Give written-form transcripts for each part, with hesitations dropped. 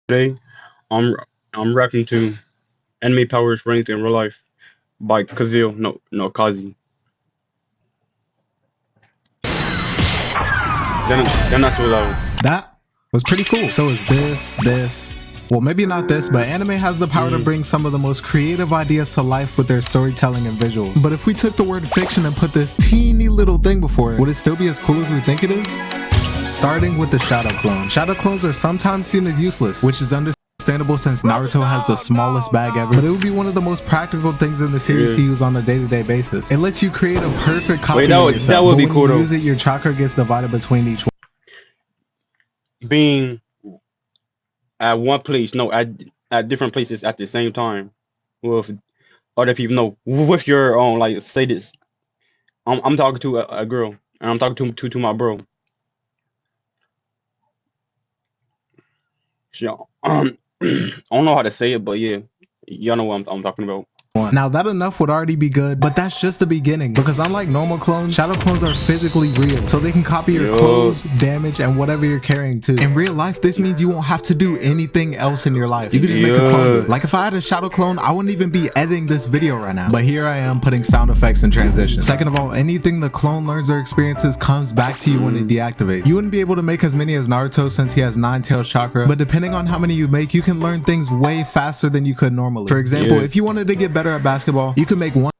Today, I'm I'm reacting to Enemy Powers Ranked in Real Life by Kazil. No, Kazi. Then that's what That was pretty cool. So is this. Well, maybe not this, but anime has the power to bring some of the most creative ideas to life with their storytelling and visuals. But if we took the word fiction and put this teeny little thing before it, would it still be as cool as we think it is? Starting with the shadow clone. Shadow clones are sometimes seen as useless, which is understandable since Naruto has the smallest bag ever, but it would be one of the most practical things in the series to use on a day-to-day basis. It lets you create a perfect copy of yourself. that would be but cool when you though. use it, your chakra gets divided between each one. Being at one place, no, at different places at the same time with other people. No, with your own. Like say this, I'm talking to a girl, and I'm talking to my bro. She, I don't know how to say it, but yeah, y'all know what I'm talking about. Now that enough would already be good, but that's just the beginning, because unlike normal clones, shadow clones are physically real, so they can copy your clothes, damage, and whatever you're carrying too. In real life, this means you won't have to do anything else in your life. You can just make a clone. Like if I had a shadow clone, I wouldn't even be editing this video right now, but here I am putting sound effects and transitions. Second of all, anything the clone learns or experiences comes back to you when it deactivates. You wouldn't be able to make as many as Naruto since he has 9 tails chakra, but depending on how many you make, you can learn things way faster than you could normally. For example, if you wanted to get better at basketball, you can make one.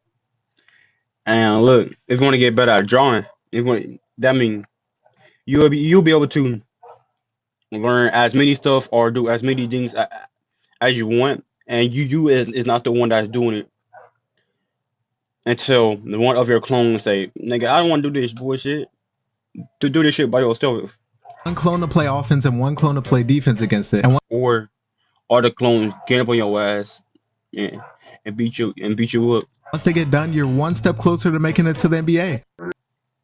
And look, if you want to get better at drawing, that means you'll be able to learn as many stuff or do as many things as you want, and you is not the one that's doing it until the one of your clones say, "Nigga, I don't want to do this bullshit. To do this shit by yourself." One clone to play offense and one clone to play defense against it, and or the clones get up on your ass, yeah, and beat you up. once they get done, you're one step closer to making it to the NBA.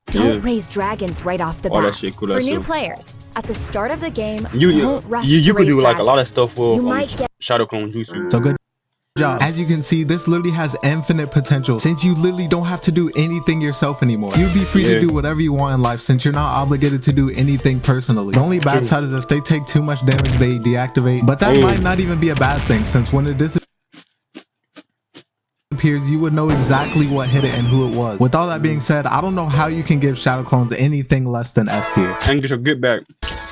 Don't raise dragons right off the bat. That shit cool. For new players, at the start of the game, you don't rush you to could do raise like a lot of dragons. stuff with You might get Shadow Clone Jutsu. So good job. As you can see, this literally has infinite potential since you literally don't have to do anything yourself anymore. You'd be free to do whatever you want in life since you're not obligated to do anything personally. The only bad side is if they take too much damage, they deactivate, but that might not even be a bad thing since when it disappears, you would know exactly what hit it and who it was. With all that being said, I don't know how you can give shadow clones anything less than S tier. And get your get back.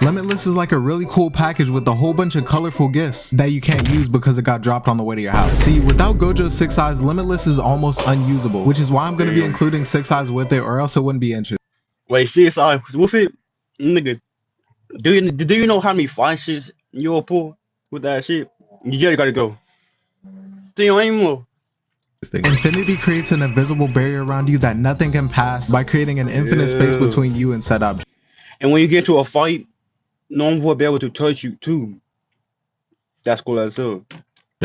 Limitless is like a really cool package with a whole bunch of colorful gifts that you can't use because it got dropped on the way to your house. See, without Gojo's 6 eyes, Limitless is almost unusable, which is why I'm going to be including 6 eyes with it, or else it wouldn't be interesting. Wait, 6 eyes with it, nigga. Do you know how many fine shits you'll pull with that shit? You just gotta go. See you anymore. Infinity creates an invisible barrier around you that nothing can pass by creating an infinite space between you and said object. And when you get into a fight, no one will be able to touch you too. That's cool as hell.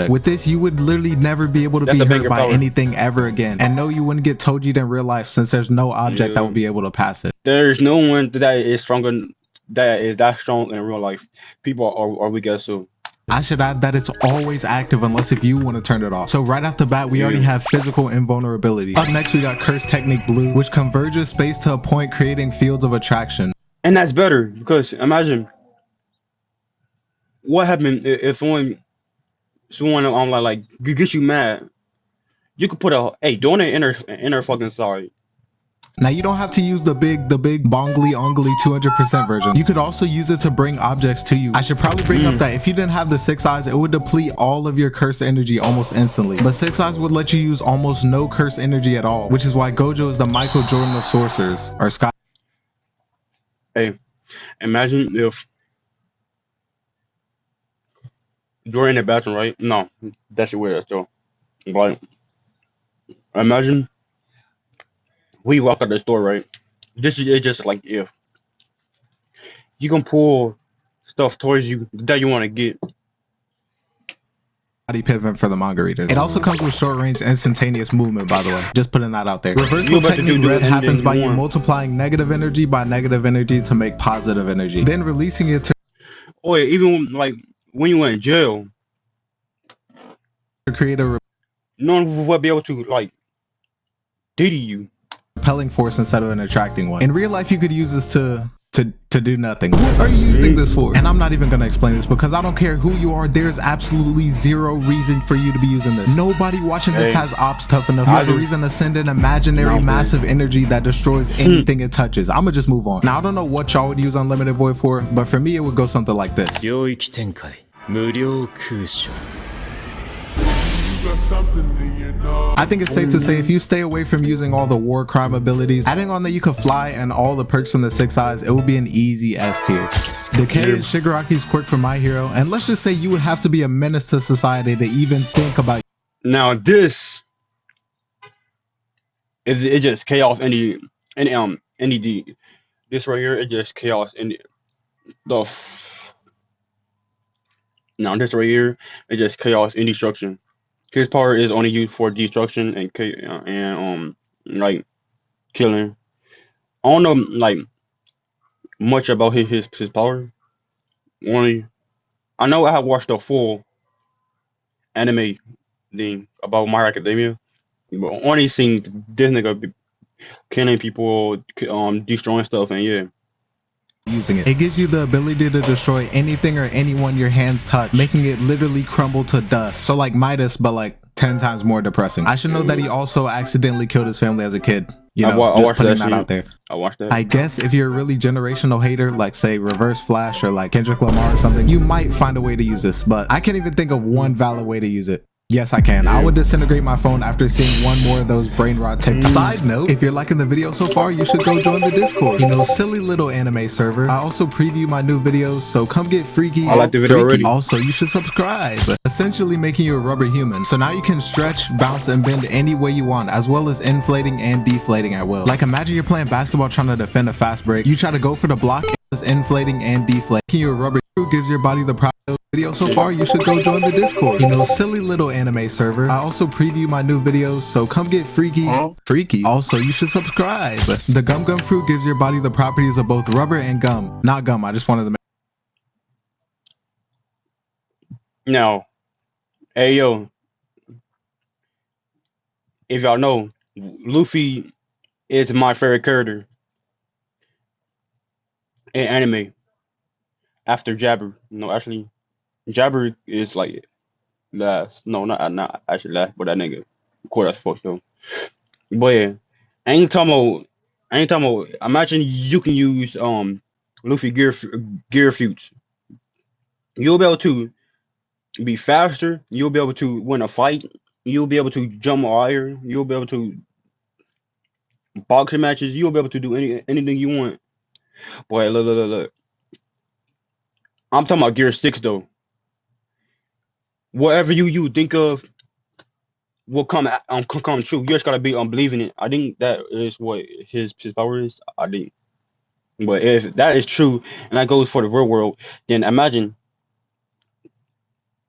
With this, you would literally never be able to be hurt by anything ever again. And no, you wouldn't get Toji'd in real life since there's no object that would be able to pass it. There's no one that is stronger, that is that strong in real life. People are weak as so. I should add that it's always active unless if you want to turn it off. So right off the bat, we already have physical invulnerability. Up next, we got Curse Technique Blue, which converges space to a point, creating fields of attraction. And that's better because imagine what happened if someone on like gets you mad. You could put don't inner fucking sorry. Now you don't have to use the big bongly ongly 200% version. You could also use it to bring objects to you. I should probably bring up that if you didn't have the 6 eyes, it would deplete all of your curse energy almost instantly. But 6 eyes would let you use almost no curse energy at all, which is why Gojo is the Michael Jordan of sorcerers, or Sky. Hey, imagine if you're in the bathroom, right? No, that's weird still. But imagine we walk out the store, right? This is it's just like if you can pull stuff towards you that you want to get. Body pivot for the manga readers. It also comes with short range instantaneous movement, by the way. Just putting that out there. Reversal technique red happens by you multiplying negative energy by negative energy to make positive energy, then releasing it to even like when you went in jail, create a no one will be able to like diddy you. repelling force instead of an attracting one. In real life, you could use this to to do nothing. What are you using this for? And I'm not even gonna explain this because I don't care who you are. There's absolutely zero reason for you to be using this. Nobody watching this has ops tough enough. You have a reason to send an imaginary massive energy that destroys anything it touches. I'ma just move on. Now I don't know what y'all would use Unlimited Void for, but for me it would go something like this. I think it's safe to say if you stay away from using all the war crime abilities, adding on that you could fly and all the perks from the 6 eyes, it would be an easy S tier. Decay is Shigaraki's quirk for My Hero, and let's just say you would have to be a menace to society to even think about. Now this is it just chaos any this right here, it just chaos in now this right here, it just chaos and destruction. His power is only used for destruction and like killing. I don't know like much about his power. Only I know I have watched the full anime thing about My Hero Academia, but only seen this nigga be killing people, destroying stuff, and yeah. Using it gives you the ability to destroy anything or anyone your hands touch, making it literally crumble to dust. So like Midas, but like 10 times more depressing. I should know that he also accidentally killed his family as a kid. You know, just putting that out there. I watched that. I guess if you're a really generational hater, like say Reverse Flash or like Kendrick Lamar or something, you might find a way to use this, but I can't even think of one valid way to use it. Yes, I can. I would disintegrate my phone after seeing one more of those brain rot TikToks. Side note, if you're liking the video so far, you should go join the Discord. You know, silly little anime server. I also preview my new videos, so come get freaky. I like the video already. Also, you should subscribe. Essentially making you a rubber human. So now you can stretch, bounce, and bend any way you want, as well as inflating and deflating at will. Like imagine you're playing basketball trying to defend a fast break. You try to go for the block, it's inflating and deflating. Making you a rubber human gives your body the proper video so far, you should go join the Discord. You know, silly little anime server. I also preview my new videos, so come get freaky. Freaky. Also, you should subscribe. The gum fruit gives your body the properties of both rubber and gum. Not gum, I just wanted to make. Now, hey yo, if y'all know, Luffy is my favorite character in anime after Jabber. No, actually, Jabber is like last. No, not actually last, but that nigga. Of course, that's supposed to. But yeah, anytime, imagine you can use Luffy gear futes. You'll be able to be faster. You'll be able to win a fight. You'll be able to jump higher. You'll be able to boxing matches. You'll be able to do anything you want. Boy, look. I'm talking about Gear 6 though. Whatever you think of will come true. You just gotta be believing it. I think that is what his power is. I think. But if that is true and that goes for the real world, then imagine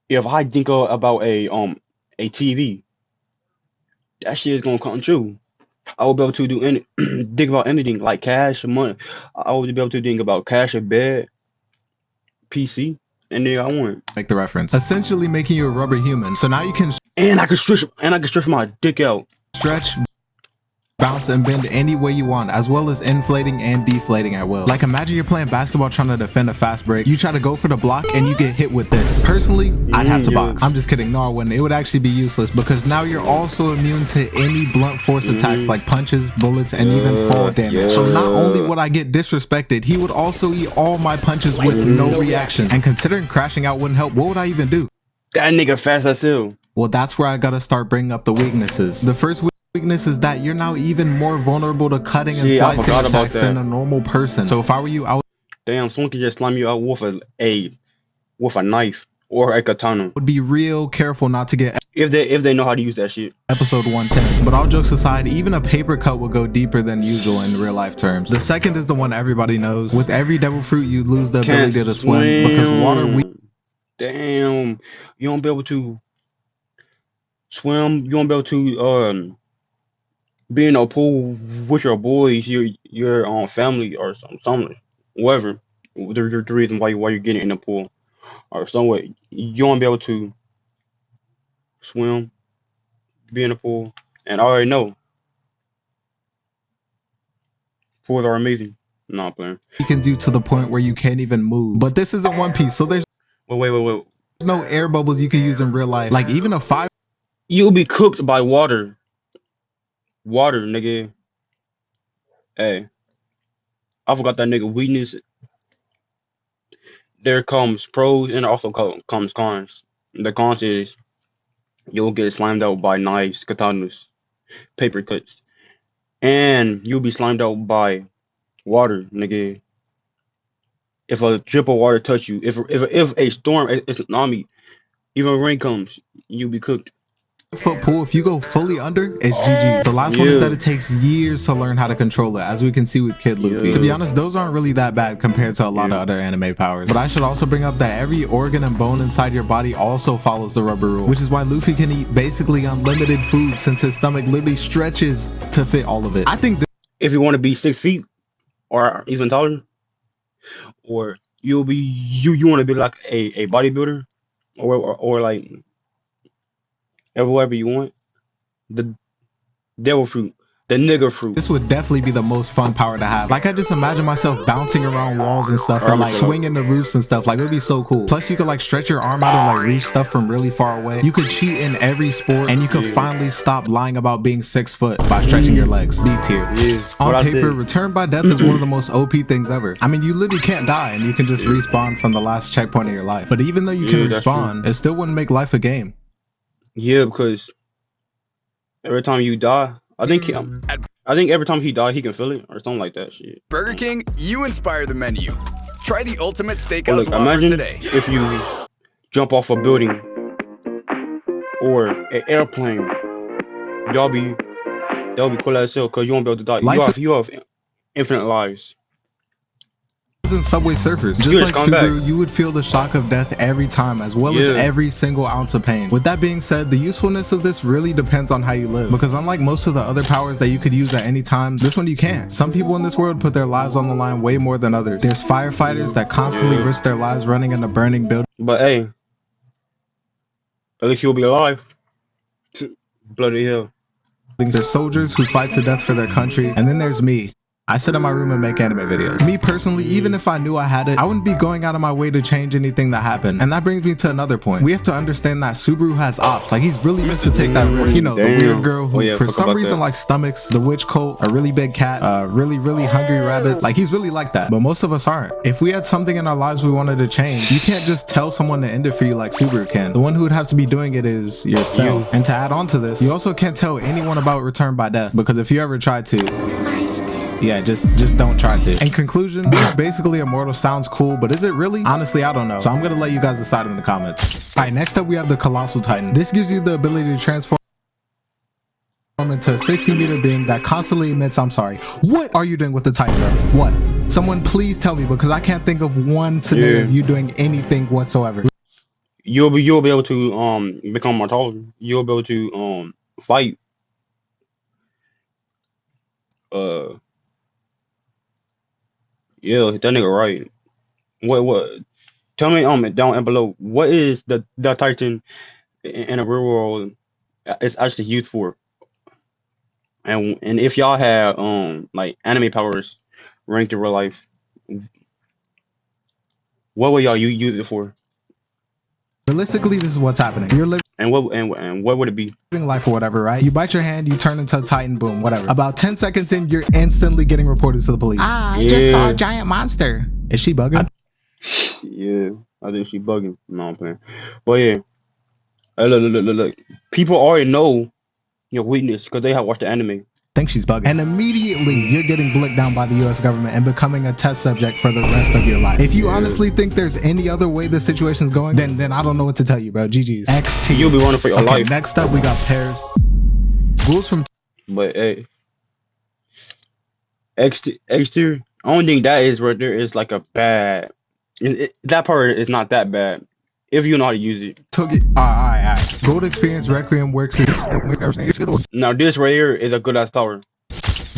if I think about a TV, that shit is gonna come true. I will be able to do think about anything like cash, money. I will be able to think about cash, a bed, PC, anything I want. Make the reference. Essentially making you a rubber human. So now you can And I can stretch my dick out. Stretch, bounce, and bend any way you want, as well as inflating and deflating at will. Like imagine you're playing basketball trying to defend a fast break. You try to go for the block and you get hit with this. Personally, I'd have to box. I'm just kidding. No, I wouldn't. It would actually be useless because now you're also immune to any blunt force attacks like punches, bullets, and even fall damage. So not only would I get disrespected, he would also eat all my punches with no reaction. And considering crashing out wouldn't help, what would I even do? That nigga fast as hell. Well, that's where I gotta start bringing up the weaknesses. The first weakness is that you're now even more vulnerable to cutting and slicing attacks than a normal person. So if I were you, I would someone could just slam you out with a knife or a katana. Would be real careful not to get if they know how to use that shit. Episode 110. But all jokes aside, even a paper cut will go deeper than usual in real life terms. The second is the one everybody knows. With every devil fruit, you lose the ability to swim because water. Damn, you won't be able to swim. You won't be able to be in a pool with your boys, your family or something, whatever. The reason why you're getting in the pool or somewhere, you won't be able to swim, be in the pool, and I already know pools are amazing. No, I'm playing. You can do to the point where you can't even move. But this isn't One Piece, so there's Wait. no air bubbles you can use in real life. Like even a 5. You'll be cooked by water. Water, nigga. Hey, I forgot that nigga weakness. There comes pros and also comes cons. The cons is you'll get slimed out by knives, katanas, paper cuts, and you'll be slimed out by water, nigga. If a drip of water touch you, if a storm, a tsunami, even rain comes, you'll be cooked. Foot pool, if you go fully under, it's GG. The last one is that it takes years to learn how to control it, as we can see with Kid Luffy. To be honest, those aren't really that bad compared to a lot of other anime powers. But I should also bring up that every organ and bone inside your body also follows the rubber rule, which is why Luffy can eat basically unlimited food since his stomach literally stretches to fit all of it. I think if you want to be 6 feet or even taller, or you want to be like a bodybuilder, or like whatever you want, the devil fruit, the nigger fruit. this would definitely be the most fun power to have. Like I just imagine myself bouncing around walls and stuff, or like swinging the roofs and stuff. Like it would be so cool. Plus you could like stretch your arm out and like reach stuff from really far away. You could cheat in every sport, and you could finally stop lying about being 6 foot by stretching your legs. D tier. On paper, return by death is one of the most OP things ever. I mean, you literally can't die and you can just respawn from the last checkpoint of your life. But even though you can respawn, it still wouldn't make life a game. Yeah, because every time you die, I think every time he died, he can feel it or something like that. Shit. Burger King, you inspire the menu. Try the ultimate steakhouse Look, offer imagine today. if you jump off a building or an airplane, that'll be cool as hell because you won't be able to die. You have infinite lives. In Subway Surfers, just like Subaru, you would feel the shock of death every time, as well as every single ounce of pain. With that being said, the usefulness of this really depends on how you live, because unlike most of the other powers that you could use at any time, this one you can't. Some people in this world put their lives on the line way more than others. There's firefighters that constantly risk their lives running in a burning building. But hey, at least you'll be alive. Bloody hell. There's soldiers who fight to death for their country, and then there's me. I sit in my room and make anime videos. Me personally, even if I knew I had it, I wouldn't be going out of my way to change anything that happened. And that brings me to another point. We have to understand that Subaru has ops. Like he's really meant to take that risk. You know, the weird girl who for some reason likes stomachs, the witch cult, a really big cat, really hungry rabbit. Like he's really like that. But most of us aren't. If we had something in our lives we wanted to change, you can't just tell someone to end it for you like Subaru can. The one who would have to be doing it is yourself. And to add on to this, you also can't tell anyone about return by death, because if you ever tried to, yeah, just don't try to. In conclusion, being basically immortal sounds cool, but is it really? Honestly, I don't know. So I'm gonna let you guys decide in the comments. Alright, next up we have the Colossal Titan. This gives you the ability to transform into a 60-meter being that constantly emits, what are you doing with the Titan, bro? What? Someone please tell me, because I can't think of one scenario of you doing anything whatsoever. You'll be able to become more taller. You'll be able to fight. Yeah, that nigga right. What? Tell me down and below. What is the Titan in a real world? It's actually used for. And if y'all have like anime powers ranked in real life, what would y'all use it for? Realistically, this is what's happening. You're living and what would it be? Life or whatever, right? You bite your hand, you turn into a Titan, boom, whatever. About 10 seconds in, you're instantly getting reported to the police. I just saw a giant monster. Is she bugging? Yeah, I think she bugging. No, I'm playing. But yeah, hey, look. People already know your weakness because they have watched the anime. Think she's bugging. And immediately you're getting blicked down by the US government and becoming a test subject for the rest of your life. If you honestly think there's any other way the situation's going, then I don't know what to tell you, bro. GG's. XT. You'll be running for your life. Next up we got Paris. Rules from But hey, X tier. I don't think that is right there is like a bad. That part is not that bad if you know how to use it. Alright. Gold experience Requiem works. Now this right here is a good ass power.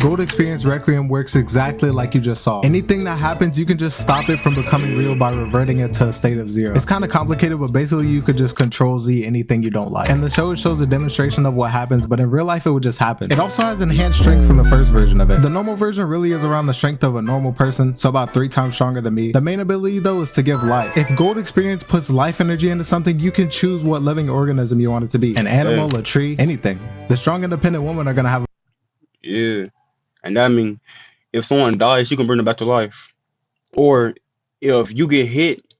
Gold Experience Requiem works exactly like you just saw. Anything that happens, you can just stop it from becoming real by reverting it to a state of 0. It's kind of complicated, but basically you could just control Z anything you don't like. And the show shows a demonstration of what happens, but in real life it would just happen. It also has enhanced strength from the first version of it. The normal version really is around the strength of a normal person, so about 3 times stronger than me. The main ability though is to give life. If Gold Experience puts life energy into something, you can choose what living organism you want it to be. An animal, a tree, anything. The strong independent women are gonna have Yeah. And that mean if someone dies, you can bring them back to life. Or if you get hit,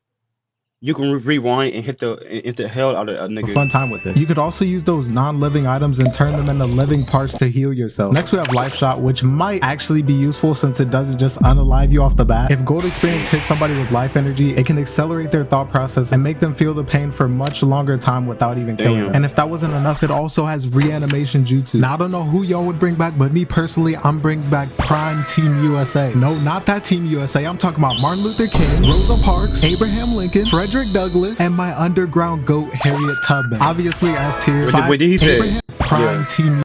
you can rewind and hit the hell out of a a nigga. fun time with this. You could also use those non-living items and turn them into living parts to heal yourself. Next we have Life Shot, which might actually be useful since it doesn't just unalive you off the bat. If Gold Experience hits somebody with life energy, it can accelerate their thought process and make them feel the pain for much longer time without even killing them. And if that wasn't enough, it also has reanimation jutsu. Now I don't know who y'all would bring back, but me personally, I'm bringing back Prime Team USA. No, not that Team USA. I'm talking about Martin Luther King, Rosa Parks, Abraham Lincoln, Frederick Douglass, and my underground goat Harriet Tubman. Obviously S tier. What did he say? Abraham Prime Team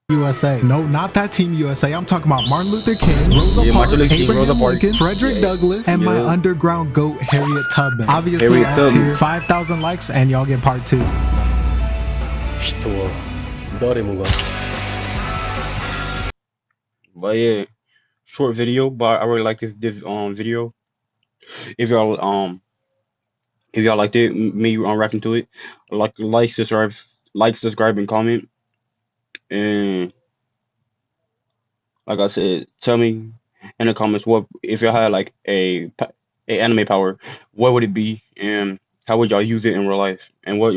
USA. No, not that Team USA. I'm talking about Martin Luther King, Rosa Parks, Abraham Lincoln, Frederick Douglass, and my underground goat Harriet Tubman. Obviously S tier. 5,000 likes and y'all get part 2. But yeah, short video, but I really like this video. If y'all liked it, me reacting to it, like, subscribe, and comment. And like I said, tell me in the comments what if y'all had like a anime power, what would it be, and how would y'all use it in real life, and what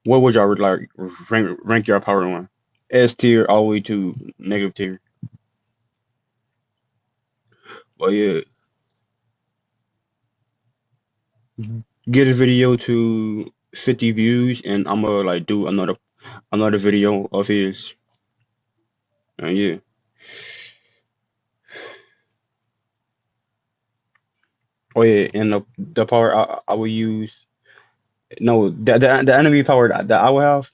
would y'all like rank your power on? S tier all the way to negative tier. But yeah, get a video to 50 views, and I'm gonna like do another video of his. And yeah. Oh yeah, and the power I will use. No, the enemy power that I will have.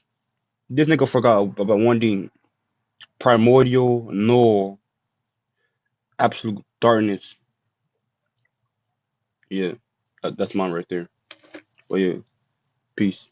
This nigga forgot about one thing. Primordial null, absolute darkness. Yeah, that's mine right there. But yeah, peace.